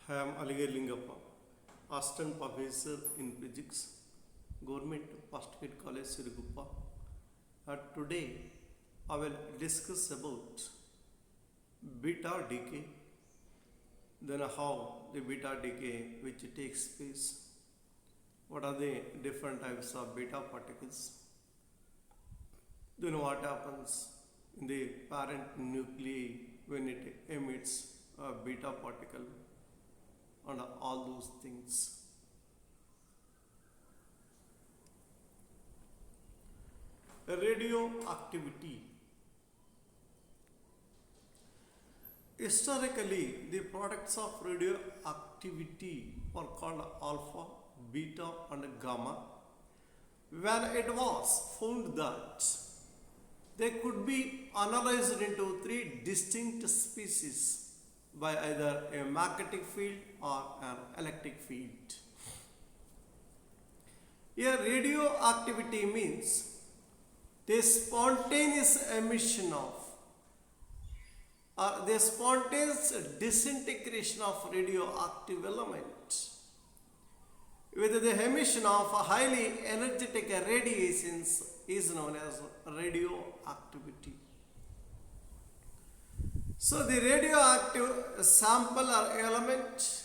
I am Alige Lingappa, Assistant Professor in Physics, Government Postgraduate College, Siruguppa. Today, I will discuss about beta decay, then how the beta decay which takes place, what are the different types of beta particles, then what happens in the parent nuclei when it emits a beta particle, and all those things. Radioactivity. Historically, the products of radioactivity are called alpha, beta, and gamma. When it was found that they could be analyzed into three distinct species by either a magnetic field or an electric field. Here, radioactivity means the spontaneous emission of or the spontaneous disintegration of radioactive element with the emission of highly energetic radiations is known as radioactivity. So the radioactive sample or element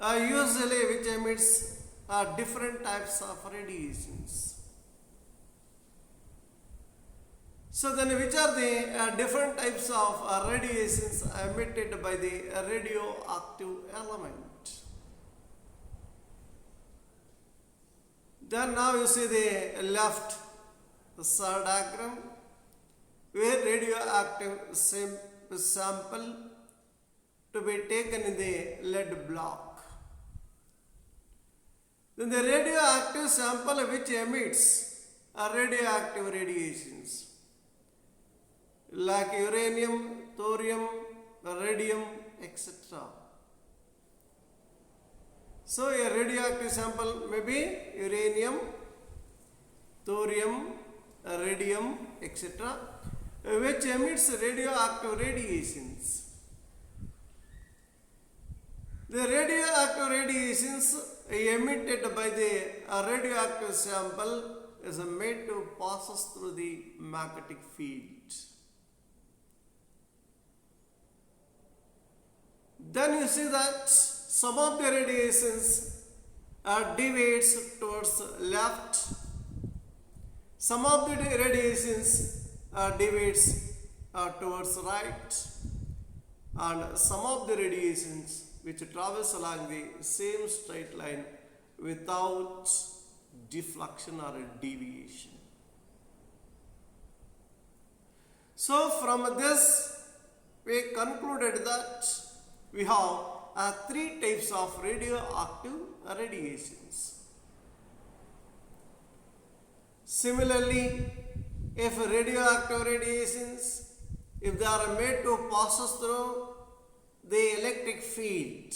usually which emits different types of radiations. So then which are the different types of radiations emitted by the radioactive element? Then now you see the left side diagram where radioactive sample to be taken in the lead block. Then the radioactive sample which emits radioactive radiations like uranium, thorium, radium, etc. So a radioactive sample may be uranium, thorium, radium, etc. which emits radioactive radiations. The radioactive radiations emitted by the radioactive sample is made to pass through the magnetic field. Then you see that some of the radiations deviates towards left, some of the radiations deviates towards right, and some of the radiations which travels along the same straight line without deflection or deviation. So from this we concluded that we have three types of radioactive radiations. Similarly, if radioactive radiations, if they are made to pass through the electric field,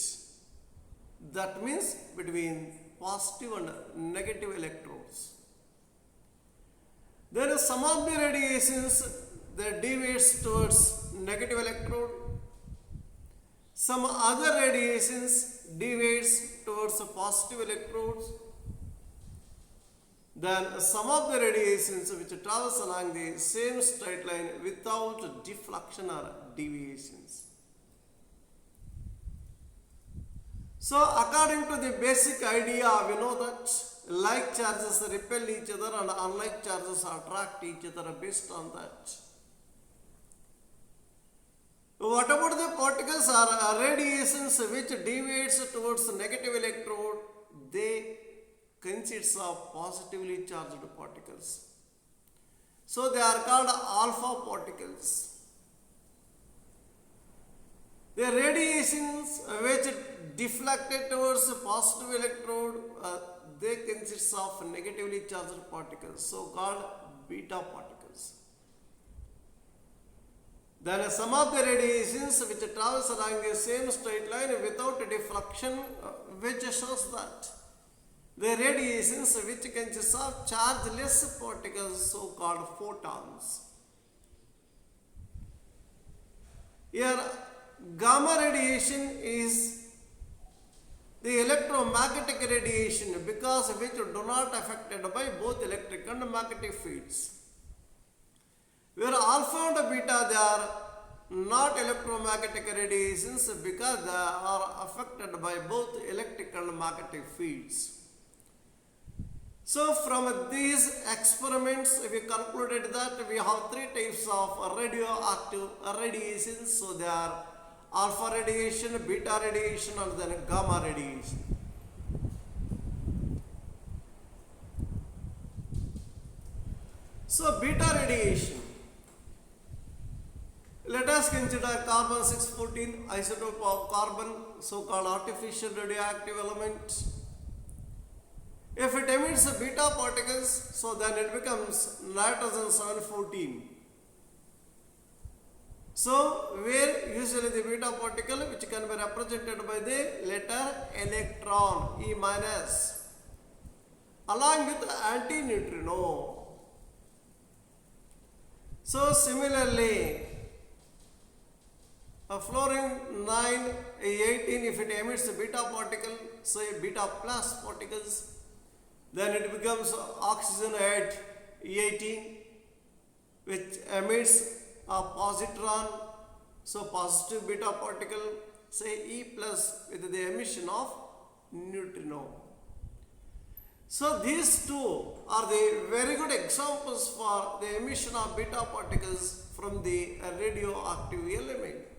that means between positive and negative electrodes, then some of the radiations that deviates towards negative electrode, some other radiations deviates towards positive electrodes, then some of the radiations which travels along the same straight line without deflection or deviations. So according to the basic idea, we know that like charges repel each other and unlike charges attract each other based on that. What about the particles or radiations which deviates towards negative electrode? They consist of positively charged particles. So they are called alpha particles. The radiations which deflected towards positive electrode, they consist of negatively charged particles, so called beta particles. Then some of the radiations which travels along the same straight line without deflection, which shows that the radiations which consist of chargeless particles, so called photons. Here gamma radiation is the electromagnetic radiation because which do not affected by both electric and magnetic fields. Where alpha and beta, they are not electromagnetic radiations because they are affected by both electric and magnetic fields. So from these experiments we concluded that we have three types of radioactive radiations. So they are alpha radiation, beta radiation and then gamma radiation. So beta radiation. Let us consider carbon 614 isotope of carbon, so-called artificial radioactive element. If it emits beta particles, so then it becomes nitrogen 714. So where usually the beta particle, which can be represented by the letter electron, E minus, along with antineutrino. So similarly, a fluorine 918, if it emits a beta particle, say beta plus particles, then it becomes oxygen at 18, which emits a positron, so positive beta particle, say E plus with the emission of neutrino. So these two are the very good examples for the emission of beta particles from the radioactive element.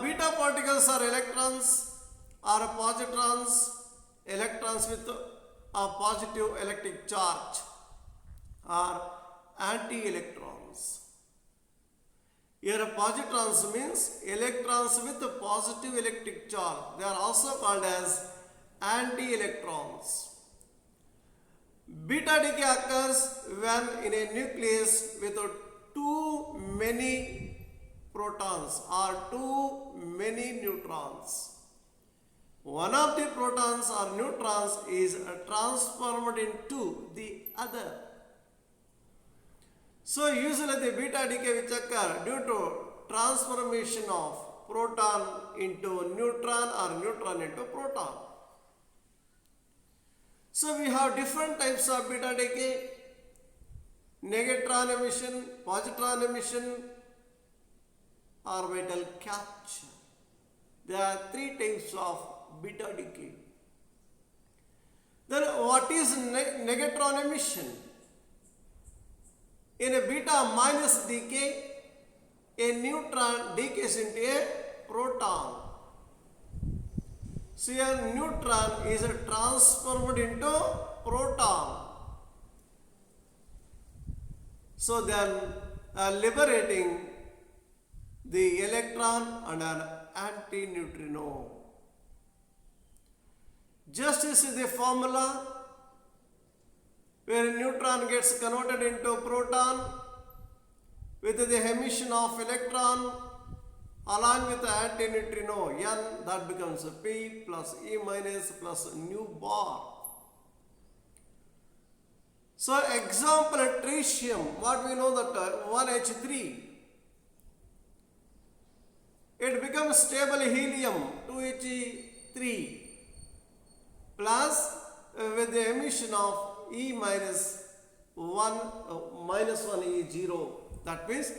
Beta particles are electrons or positrons, electrons with a positive electric charge or anti-electrons. Here positrons means electrons with a positive electric charge. They are also called as anti-electrons. Beta decay occurs when in a nucleus with too many protons or too many neutrons. One of the protons or neutrons is transformed into the other. So usually the beta decay which occur due to transformation of proton into neutron or neutron into proton. So we have different types of beta decay: negatron emission, positron emission, orbital capture. There are three types of beta decay. Then what is negatron emission? In a beta minus decay, a neutron decays into a proton. So a neutron is transformed into proton. So then liberating the electron and an antineutrino. Just as the formula where a neutron gets converted into proton with the emission of electron along with the antineutrino N, that becomes P plus E minus plus nu bar. So example tritium, what we know that 1H3, it becomes stable helium 2He3 plus with the emission of E minus 1 E0, that means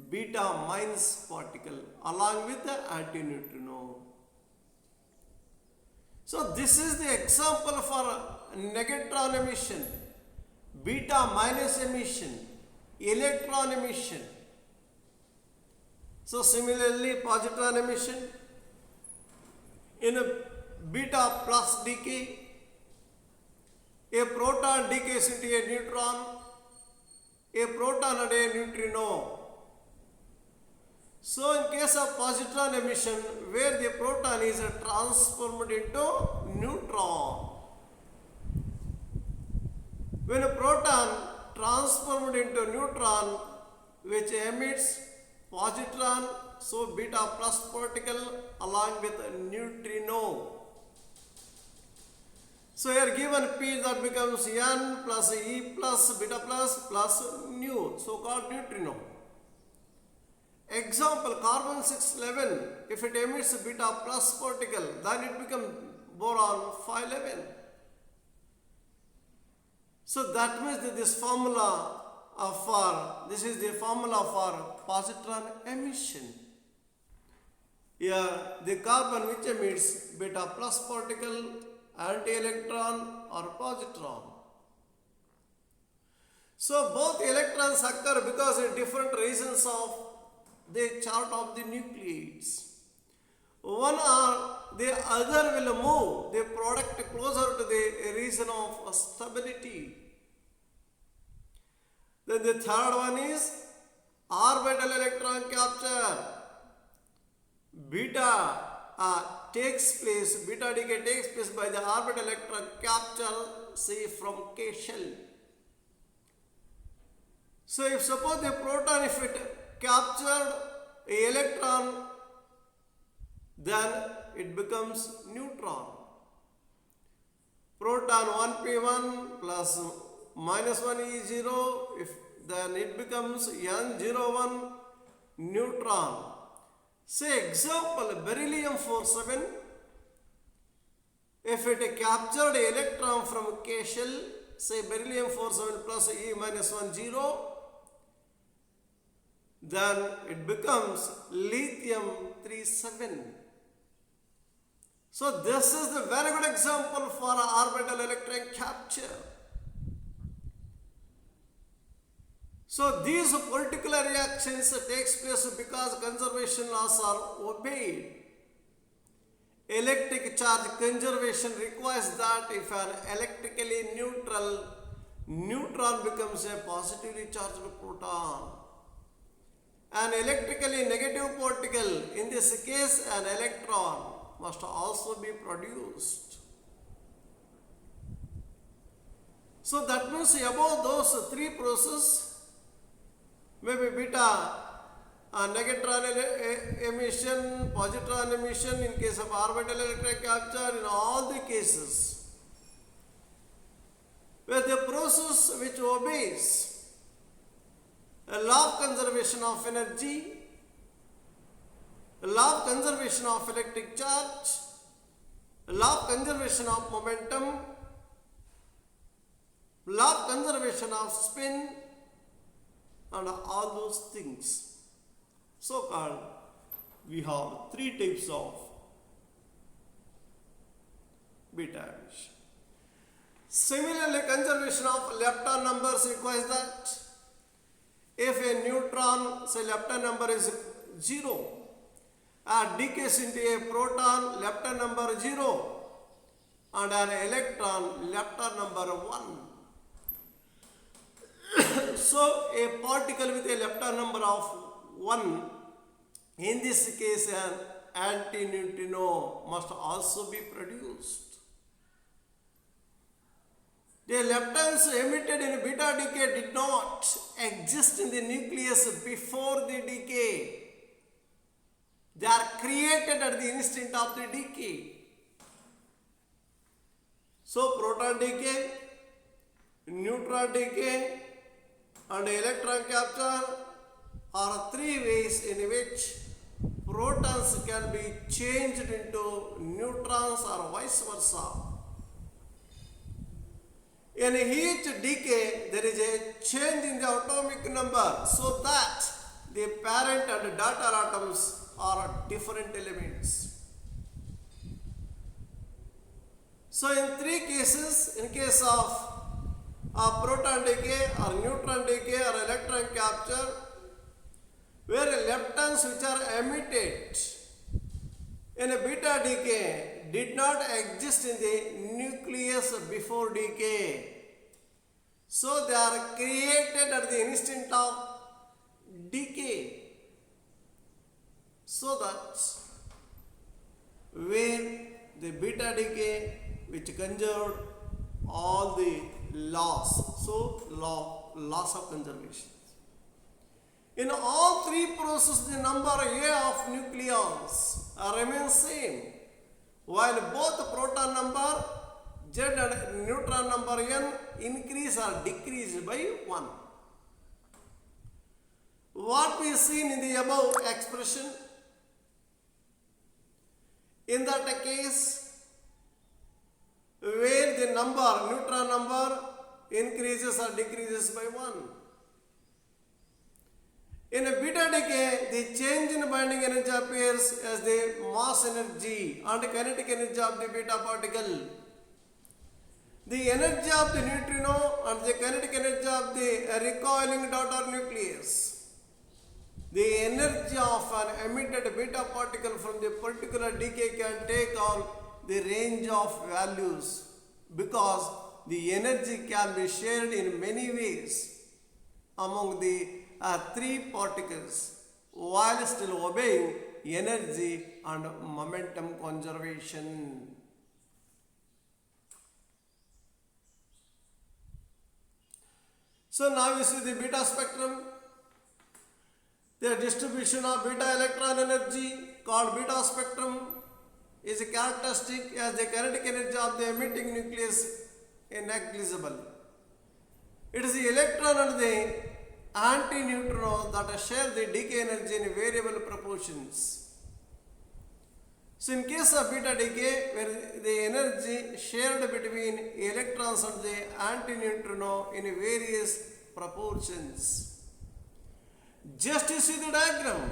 beta minus particle along with the antineutrino. So this is the example for negatron emission, beta minus emission, electron emission. So similarly positron emission, in a beta plus decay, a proton decays into a neutron, a proton and a neutrino. So in case of positron emission, where the proton is transformed into neutron. When a proton transformed into neutron which emits positron, so beta plus particle along with neutrino. So here given P, that becomes N plus E plus beta plus nu, so called neutrino. Example, carbon 611, if it emits beta plus particle, then it becomes boron 511. So that means that this is the formula for positron emission. Here the carbon which emits beta plus particle, anti-electron or positron. So both electrons occur because in different regions of the chart of the nucleides. One or the other will move the product closer to the region of stability. Then the third one is orbital electron capture. Beta decay takes place by the orbital electron capture, say from K shell. So if suppose the proton, if it captured a electron, then it becomes neutron. Proton 1p1 plus minus 1e0, then it becomes n01 neutron. Say example, beryllium 47, if it captured an electron from K shell, say beryllium 47 plus E minus 1 0, then it becomes lithium 37. So this is the very good example for orbital electron capture. So these particular reactions takes place because conservation laws are obeyed. Electric charge conservation requires that if an electrically neutral neutron becomes a positively charged proton, an electrically negative particle, in this case an electron, must also be produced. So that means above those three processes, maybe beta negatron emission, positron emission in case of orbital electron capture, in all the cases where the process which obeys a law of conservation of energy, a law of conservation of electric charge, a law of conservation of momentum, law of conservation of spin, and all those things. So called, we have three types of beta emission. Similarly, conservation of lepton numbers requires that if a neutron, say lepton number is 0, decays into a proton, lepton number 0, and an electron, lepton number 1. So a particle with a lepton number of 1, in this case an antineutrino must also be produced. The leptons emitted in beta decay did not exist in the nucleus before the decay. They are created at the instant of the decay. So proton decay, neutron decay, and electron capture are three ways in which protons can be changed into neutrons or vice versa. In each decay, there is a change in the atomic number so that the parent and daughter atoms are different elements. So in three cases, in case of proton decay or neutron decay or electron capture, where leptons which are emitted in a beta decay did not exist in the nucleus before decay. So they are created at the instant of decay. So that when the beta decay which conserved all the laws, so laws of conservation. In all three processes, the number A of nucleons remains same, while both proton number Z and neutron number n increase or decrease by 1. What we seen in the above expression, in that case where the neutron number increases or decreases by 1. In a beta decay, the change in binding energy appears as the mass energy and kinetic energy of the beta particle. The energy of the neutrino and the kinetic energy of the recoiling daughter nucleus. The energy of an emitted beta particle from the particular decay can take on the range of values because the energy can be shared in many ways among the three particles while still obeying energy and momentum conservation. So now you see the beta spectrum. The distribution of beta electron energy called beta spectrum is characteristic as the kinetic energy of the emitting nucleus is negligible. It is the electron and the antineutrino that share the decay energy in variable proportions. So in case of beta decay, where the energy shared between electrons and the antineutrino in various proportions. Just you see the diagram,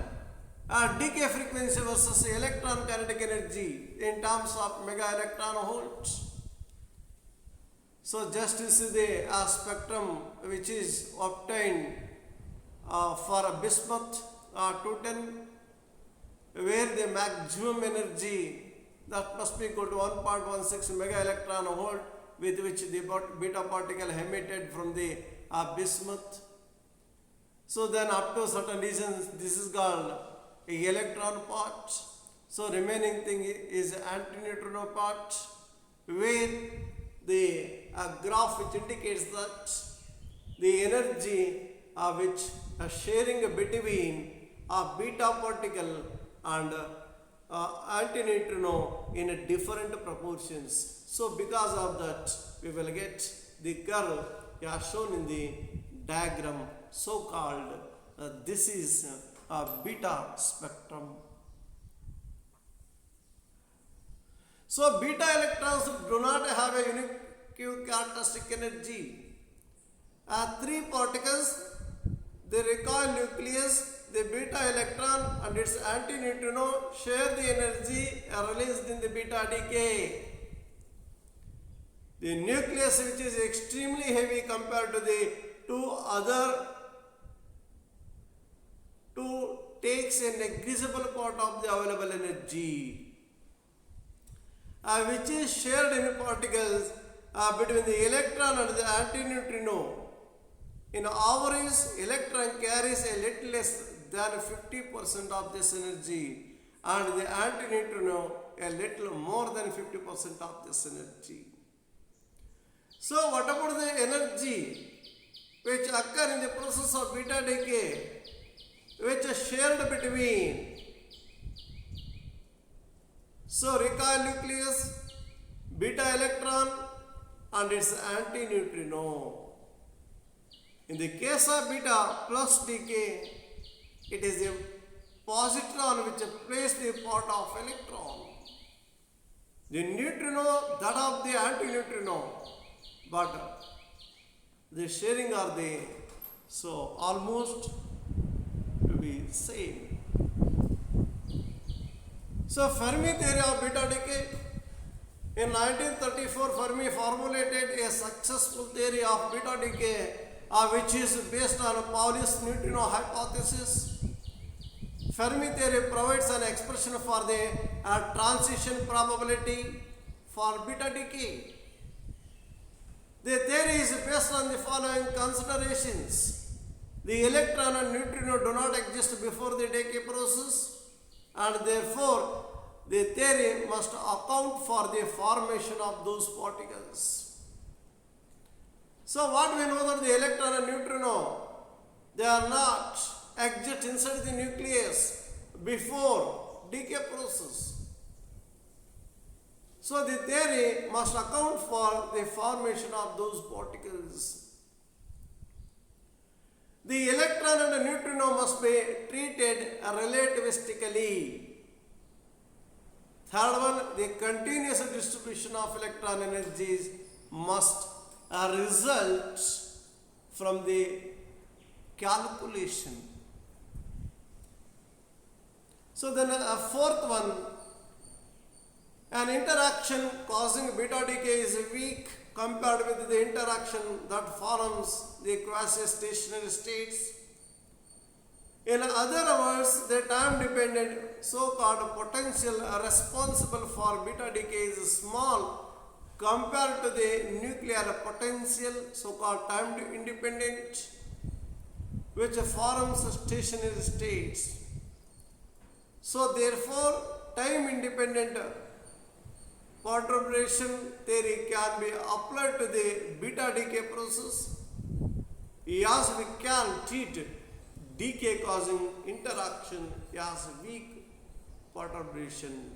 decay frequency versus electron kinetic energy in terms of mega electron volts. So just you see the spectrum which is obtained for a bismuth 210, where the maximum energy that must be equal to 1.16 mega electron volt, with which the beta particle emitted from the bismuth. So then up to certain regions, this is called a electron part. So remaining thing is antineutrino part, where the graph which indicates that the energy which sharing between a beta particle and antineutrino in different proportions. So because of that, we will get the curve shown in the diagram, so called this is a beta spectrum. So beta electrons do not have a unique characteristic energy. Three particles, the recoil nucleus, the beta electron and its antineutrino share the energy released in the beta decay. The nucleus, which is extremely heavy compared to the two takes a negligible part of the available energy, which is shared in particles between the electron and the antineutrino. In average, electron carries a little less than 50% of this energy, and the antineutrino a little more than 50% of this energy. So what about the energy which occur in the process of beta decay, which is shared between recoil nucleus, beta electron and its antineutrino? In the case of beta plus decay, it is a positron which plays the part of electron. The neutrino that of the antineutrino, but the sharing are the almost to be same. So Fermi theory of beta decay. In 1934, Fermi formulated a successful theory of beta decay, which is based on Pauli's neutrino hypothesis. Fermi theory provides an expression for the transition probability for beta decay. The theory is based on the following considerations. The electron and neutrino do not exist before the decay process, and therefore the theory must account for the formation of those particles. So what we know that the electron and neutrino, they are not exist inside the nucleus before decay process. So the theory must account for the formation of those particles. The electron and the neutrino must be treated relativistically. Third one, the continuous distribution of electron energies must result from the calculation. So then a fourth one, an interaction causing beta decay is weak compared with the interaction that forms the quasi-stationary states. In other words, the time-dependent so-called potential responsible for beta decay is small compared to the nuclear potential, so-called time-independent, which forms stationary states. So therefore, time-independent perturbation theory can be applied to the beta decay process, as we can treat decay causing interaction as weak perturbation.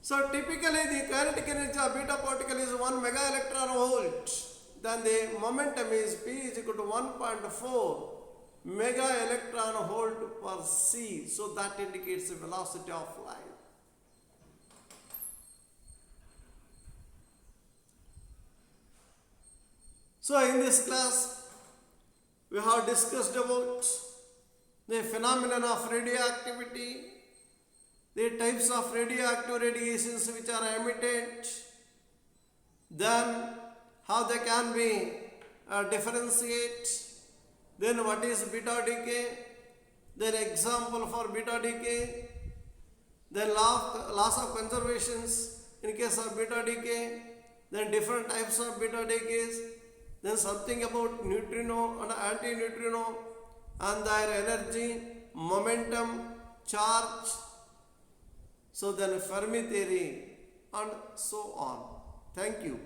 So typically the kinetic energy of beta particle is 1 mega electron volt. Then the momentum is P is equal to 1.4 mega electron volt per c. So that indicates the velocity of light. So in this class, we have discussed about the phenomenon of radioactivity, the types of radioactive radiations which are emitted, then how they can be differentiate, then what is beta decay, then example for beta decay, then loss of conservations in case of beta decay, then different types of beta decays, then something about neutrino and anti-neutrino and their energy, momentum, charge, so then Fermi theory and so on. Thank you.